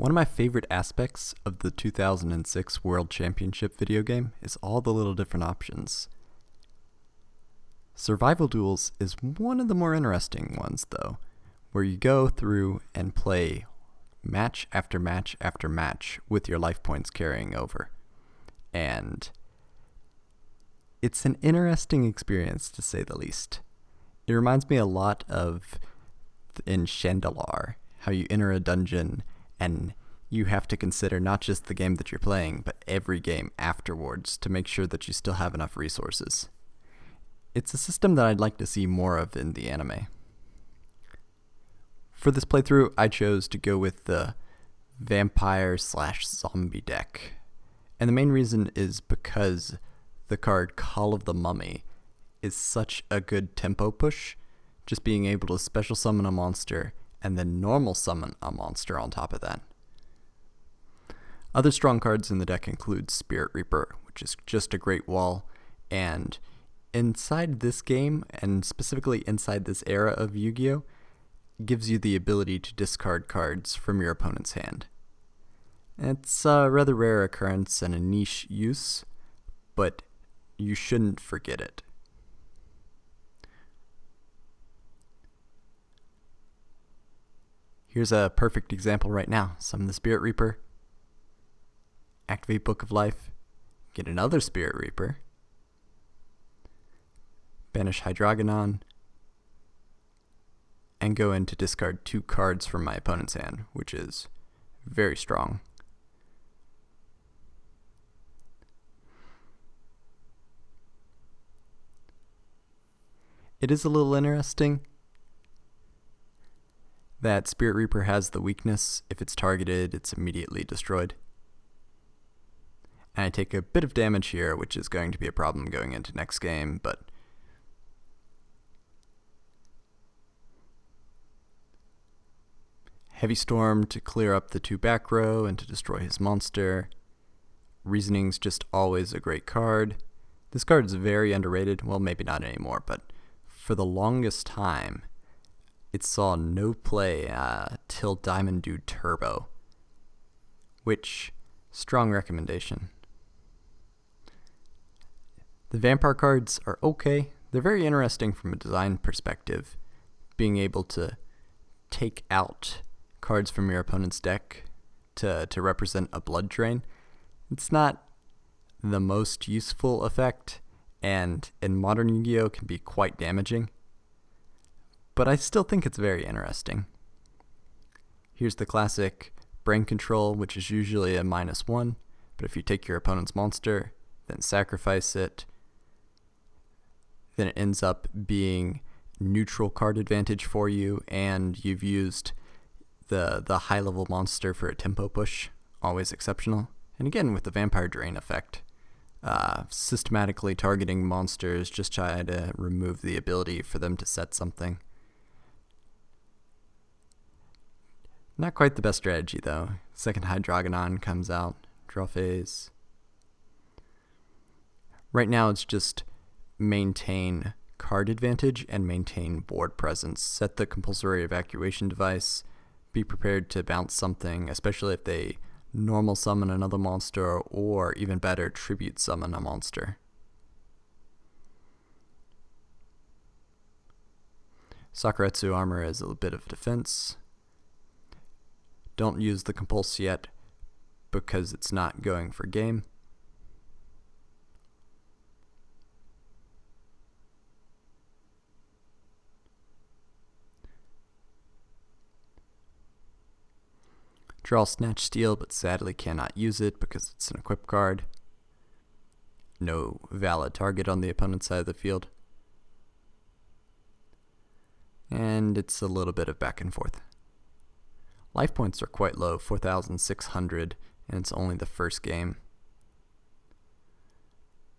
One of my favorite aspects of the 2006 World Championship video game is all the little different options. Survival Duels is one of the more interesting ones, though, where you go through and play match after match after match with your life points carrying over. And it's an interesting experience, to say the least. It reminds me a lot of in Chandelar, how you enter a dungeon and you have to consider not just the game that you're playing, but every game afterwards to make sure that you still have enough resources. It's a system that I'd like to see more of in the anime. For this playthrough, I chose to go with the vampire/zombie deck. And the main reason is because the card Call of the Mummy is such a good tempo push, just being able to special summon a monster and then normal summon a monster on top of that. Other strong cards in the deck include Spirit Reaper, which is just a great wall, and inside this game, and specifically inside this era of Yu-Gi-Oh!, gives you the ability to discard cards from your opponent's hand. It's a rather rare occurrence and a niche use, but you shouldn't forget it. Here's a perfect example right now. Summon the Spirit Reaper, activate Book of Life, get another Spirit Reaper, banish Hydrogonon, and go in to discard 2 cards from my opponent's hand, which is very strong. It is a little interesting that Spirit Reaper has the weakness, if it's targeted, it's immediately destroyed. And I take a bit of damage here, which is going to be a problem going into next game, but Heavy Storm to clear up the 2 back row and to destroy his monster. Reasoning's just always a great card. This card is very underrated. Well, maybe not anymore, but for the longest time, it saw no play till Diamond Dude Turbo, which, strong recommendation. The vampire cards are okay. They're very interesting from a design perspective, being able to take out cards from your opponent's deck to represent a blood drain. It's not the most useful effect, and in modern Yu-Gi-Oh! Can be quite damaging, but I still think it's very interesting. Here's the classic Brain Control, which is usually a -1, but if you take your opponent's monster, then sacrifice it, then it ends up being neutral card advantage for you, and you've used the high-level monster for a tempo push, always exceptional. And again, with the Vampire Drain effect, systematically targeting monsters, just try to remove the ability for them to set something. Not quite the best strategy, though. Second Hydrogonon comes out, draw phase. Right now, it's just maintain card advantage and maintain board presence. Set the compulsory evacuation device. Be prepared to bounce something, especially if they normal summon another monster, or even better, tribute summon a monster. Sakuretsu armor is a bit of defense. Don't use the compulse yet because it's not going for game. Draw Snatch Steal, but sadly cannot use it because it's an equip card. No valid target on the opponent's side of the field. And it's a little bit of back and forth. Life points are quite low, 4,600, and it's only the first game.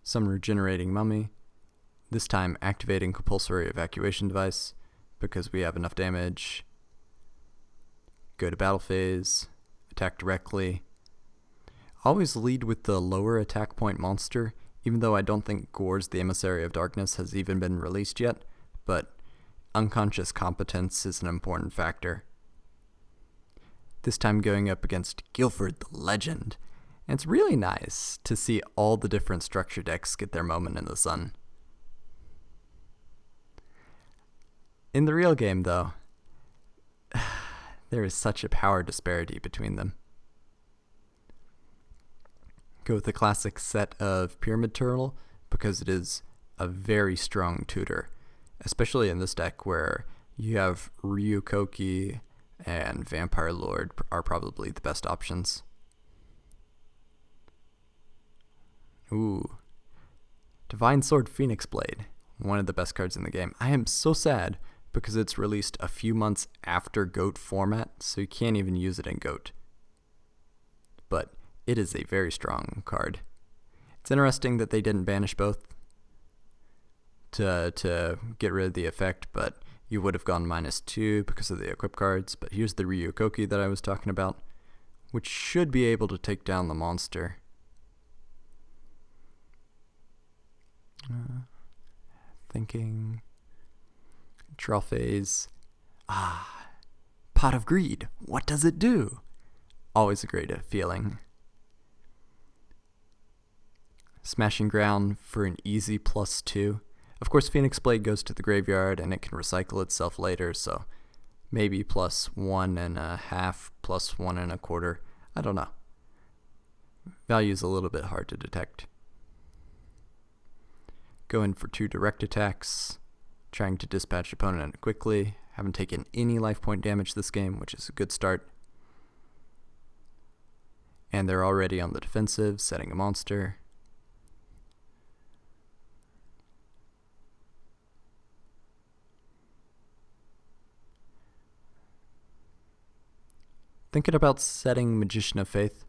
Some regenerating mummy, this time activating compulsory evacuation device because we have enough damage. Go to battle phase, attack directly. Always lead with the lower attack point monster, even though I don't think Gore's the Emissary of Darkness has even been released yet, but unconscious competence is an important factor. this time going up against Guilford the Legend. And it's really nice to see all the different structure decks get their moment in the sun. In the real game, though, there is such a power disparity between them. Go with the classic set of Pyramid Turtle because it is a very strong tutor, especially in this deck where you have Ryukoki and Vampire Lord are probably the best options. Ooh. Divine Sword Phoenix Blade, one of the best cards in the game. I am so sad because it's released a few months after GOAT format, so you can't even use it in GOAT. But it is a very strong card. It's interesting that they didn't banish both to get rid of the effect, but you would have gone -2 because of the equip cards. But here's the Ryukoki that I was talking about, which should be able to take down the monster. Thinking. Draw phase. Pot of Greed. What does it do? Always a great feeling. Smashing Ground for an easy +2. Of course, Phoenix Blade goes to the graveyard and it can recycle itself later, so maybe +1.5, +1.25. I don't know. Value is a little bit hard to detect. Go in for 2 direct attacks, trying to dispatch opponent quickly. Haven't taken any life point damage this game, which is a good start. And they're already on the defensive, setting a monster. Thinking about setting Magician of Faith.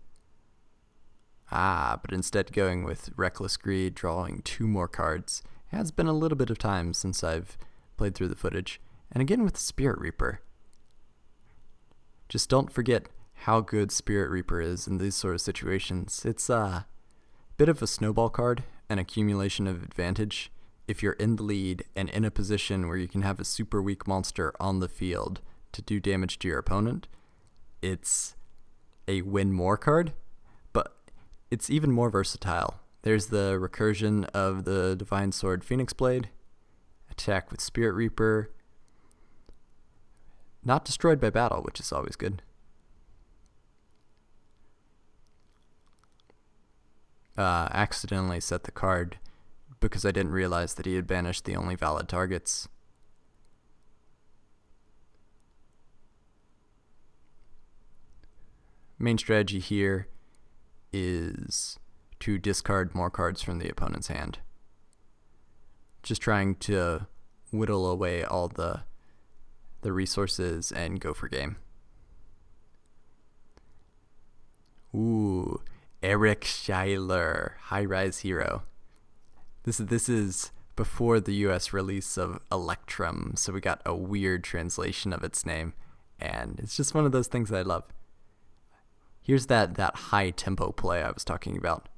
But instead going with Reckless Greed, drawing 2 more cards. It has been a little bit of time since I've played through the footage. And again with Spirit Reaper. Just don't forget how good Spirit Reaper is in these sort of situations. It's a bit of a snowball card, an accumulation of advantage. If you're in the lead and in a position where you can have a super weak monster on the field to do damage to your opponent, it's a win more card, but it's even more versatile. There's the recursion of the Divine Sword Phoenix Blade, attack with Spirit Reaper, not destroyed by battle, which is always good. Accidentally set the card because I didn't realize that he had banished the only valid targets. Main strategy here is to discard more cards from the opponent's hand. Just trying to whittle away all the resources and go for game. Ooh, Eric Schuyler, High Rise Hero. This is before the US release of Electrum, so we got a weird translation of its name, and it's just one of those things that I love. Here's that high tempo play I was talking about.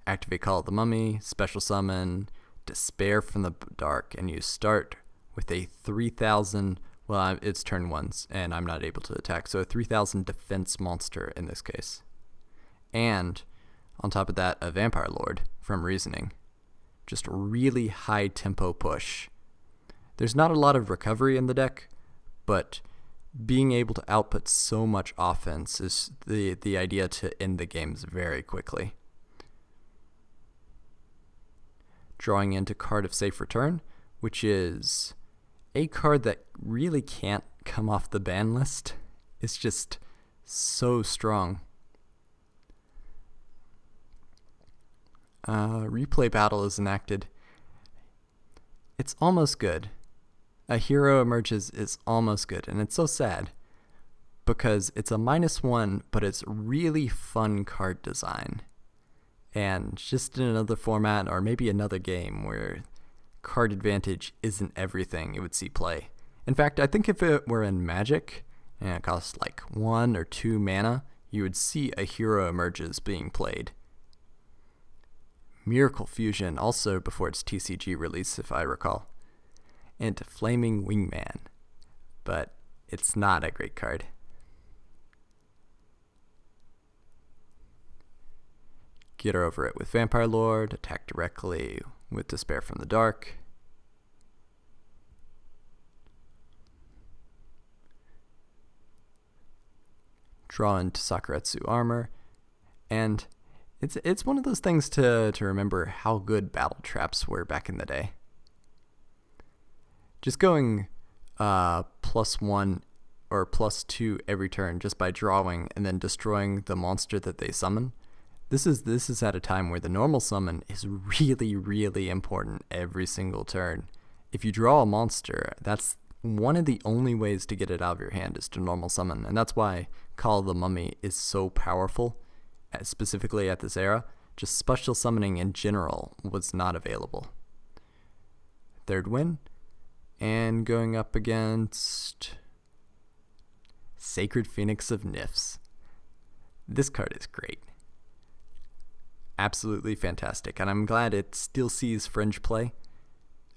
Activate Call of the Mummy, special summon, Despair from the Dark, and you start with a 3,000, well, it's turn 1s, and I'm not able to attack, so a 3,000 defense monster in this case. And on top of that, a Vampire Lord from Reasoning. Just really high tempo push. There's not a lot of recovery in the deck, but being able to output so much offense is the idea to end the games very quickly. Drawing into Card of Safe Return, which is a card that really can't come off the ban list. It's just so strong. Replay Battle is enacted. It's almost good. A Hero Emerges is almost good, and it's so sad because it's a -1, but it's really fun card design. And just in another format or maybe another game where card advantage isn't everything, it would see play. In fact, I think if it were in Magic and it cost like 1 or 2 mana, you would see a Hero Emerges being played. Miracle Fusion, also before its TCG release, if I recall. And Flaming Wingman, but it's not a great card. get over it with Vampire Lord, attack directly with Despair from the Dark. Draw into Sakuretsu armor, and it's one of those things to remember how good battle traps were back in the day. Just going +1 or +2 every turn just by drawing and then destroying the monster that they summon. This is at a time where the normal summon is really, really important every single turn. If you draw a monster, that's one of the only ways to get it out of your hand is to normal summon, and that's why Call of the Mummy is so powerful, specifically at this era. Just special summoning in general was not available. Third win, and going up against Sacred Phoenix of Nifs. This card is great. Absolutely fantastic, and I'm glad it still sees fringe play.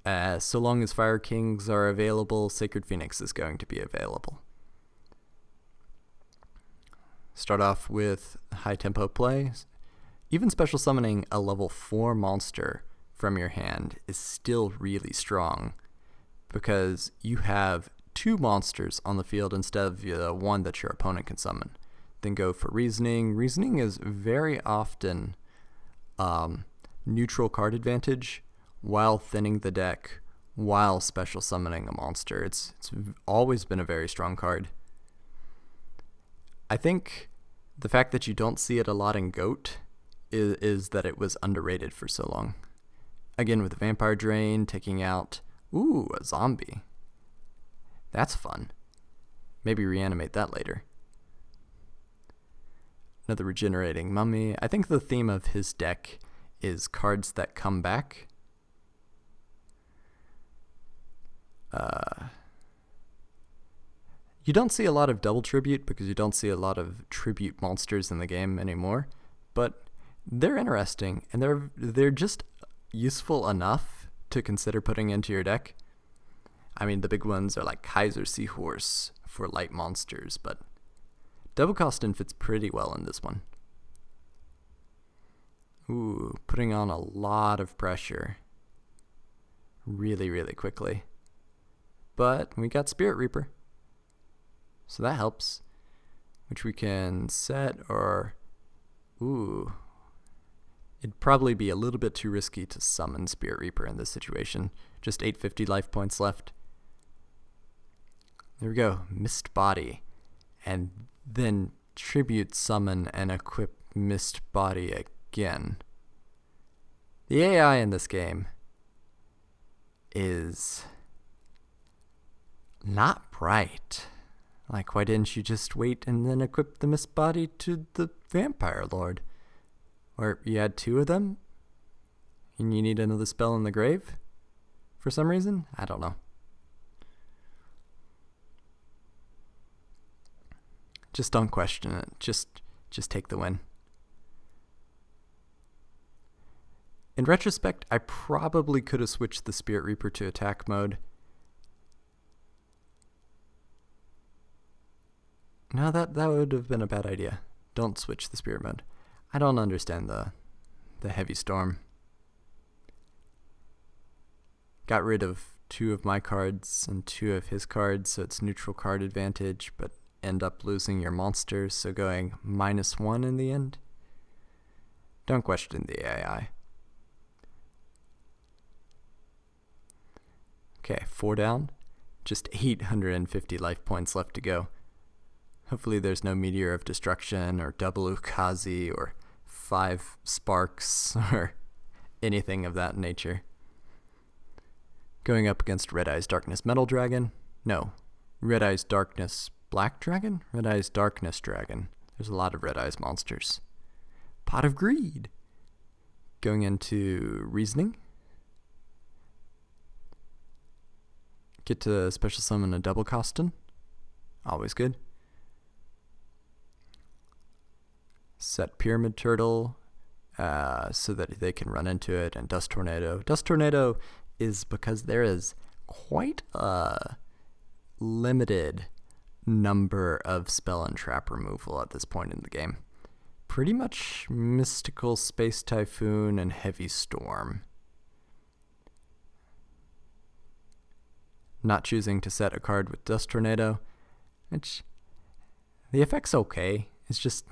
So long as Fire Kings are available, Sacred Phoenix is going to be available. Start off with high tempo play. Even special summoning a level 4 monster from your hand is still really strong because you have 2 monsters on the field instead of the one that your opponent can summon. Then go for Reasoning. Reasoning is very often neutral card advantage while thinning the deck, while special summoning a monster. It's always been a very strong card. I think the fact that you don't see it a lot in GOAT is that it was underrated for so long. Again, with the Vampire Drain, taking out, a zombie. That's fun. Maybe reanimate that later. Another regenerating Mummy. I think the theme of his deck is cards that come back. You don't see a lot of double tribute because you don't see a lot of tribute monsters in the game anymore, but they're interesting and they're just useful enough to consider putting into your deck. I mean, the big ones are like Kaiser Seahorse for light monsters, but Double Costin fits pretty well in this one. Putting on a lot of pressure really, really quickly. But we got Spirit Reaper, so that helps, which we can set or... It'd probably be a little bit too risky to summon Spirit Reaper in this situation. Just 850 life points left. There we go, Mist Body. And then Tribute Summon and equip Mist Body again. The AI in this game is not bright. Like, why didn't you just wait and then equip the Mist Body to the Vampire Lord? Or you had 2 of them and you need another spell in the grave for some reason? I don't know. Just don't question it. Just take the win. In retrospect, I probably could have switched the Spirit Reaper to attack mode. No, that would have been a bad idea. Don't switch the Spirit mode. I don't understand the Heavy Storm. Got rid of 2 of my cards and 2 of his cards, so it's neutral card advantage, but end up losing your monsters, so going -1 in the end. Don't question the AI. Okay, 4 down. Just 850 life points left to go. Hopefully there's no Meteor of Destruction or double Ukazi or 5 Sparks or anything of that nature. Going up against Red Eyes Darkness Metal Dragon. No, Red Eyes Darkness Black Dragon? Red Eyes Darkness Dragon. There's a lot of Red Eyes monsters. Pot of Greed. Going into Reasoning. Get to special summon a Double Costin. Always good. Set Pyramid Turtle so that they can run into it, and Dust Tornado. Dust Tornado is because there is quite a limited number of spell and trap removal at this point in the game. pretty much Mystical Space Typhoon and Heavy Storm. Not choosing to set a card with Dust Tornado, which the effect's okay. It's just,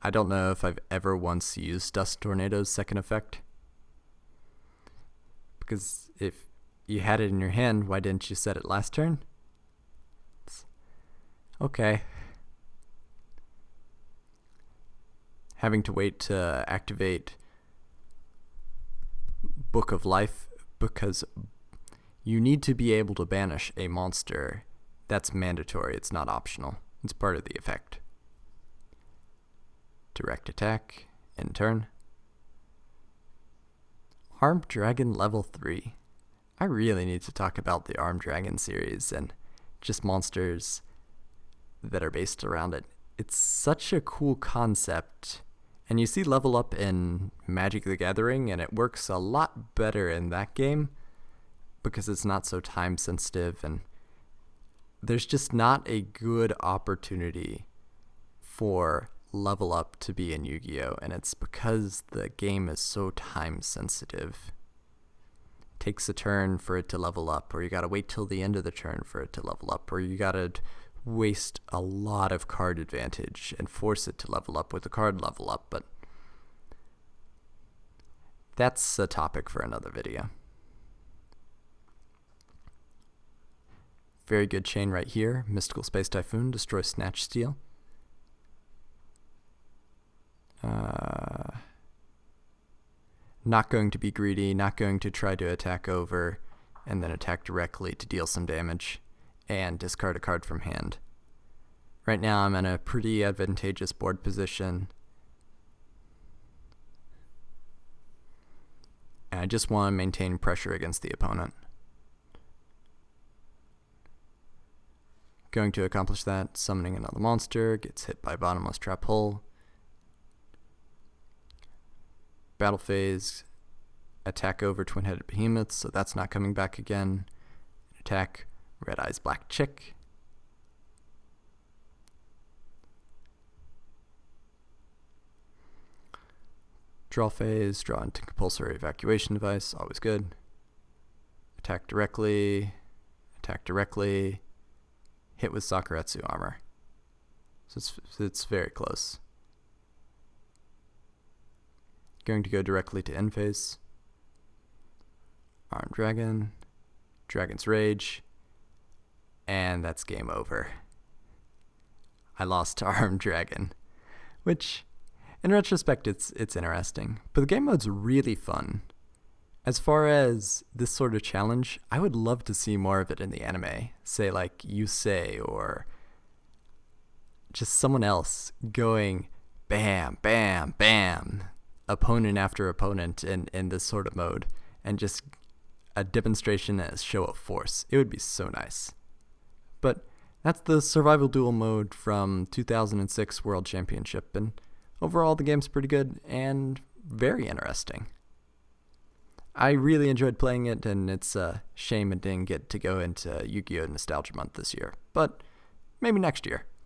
I don't know if I've ever once used Dust Tornado's second effect. Because if you had it in your hand, why didn't you set it last turn? It's okay. Having to wait to activate Book of Life because you need to be able to banish a monster. That's mandatory. It's not optional. It's part of the effect. Direct attack, end turn. Armed Dragon level 3. I really need to talk about the Armed Dragon series and just monsters that are based around it. It's such a cool concept. And you see level up in Magic the Gathering, and it works a lot better in that game because it's not so time sensitive, and there's just not a good opportunity for level up to be in Yu-Gi-Oh! And it's because the game is so time sensitive. It takes a turn for it to level up, or you gotta wait till the end of the turn for it to level up, or you gotta waste a lot of card advantage and force it to level up with the card level up, but that's a topic for another video. Very good chain right here. Mystical Space Typhoon, destroy Snatch Steal. Not going to be greedy, not going to try to attack over and then attack directly to deal some damage and discard a card from hand. Right now I'm in a pretty advantageous board position. And I just want to maintain pressure against the opponent. Going to accomplish that, summoning another monster, gets hit by Bottomless Trap Hole. Battle phase, attack over Twin-Headed Behemoths, so that's not coming back again. Attack Red Eyes Black Chick. Draw phase, draw into Compulsory Evacuation Device, always good. Attack directly, hit with Sakuretsu Armor. So it's very close. Going to go directly to end phase. Armed Dragon, Dragon's Rage, and that's game over. I lost to Armed Dragon, which, in retrospect, it's interesting. But the game mode's really fun. As far as this sort of challenge, I would love to see more of it in the anime. Say like Yusei or just someone else going bam, bam, bam, opponent after opponent in this sort of mode, and just a demonstration as show of force. It would be so nice. But that's the survival duel mode from 2006 World Championship, and overall the game's pretty good and very interesting. I really enjoyed playing it, and it's a shame it didn't get to go into Yu-Gi-Oh! Nostalgia Month this year, but maybe next year.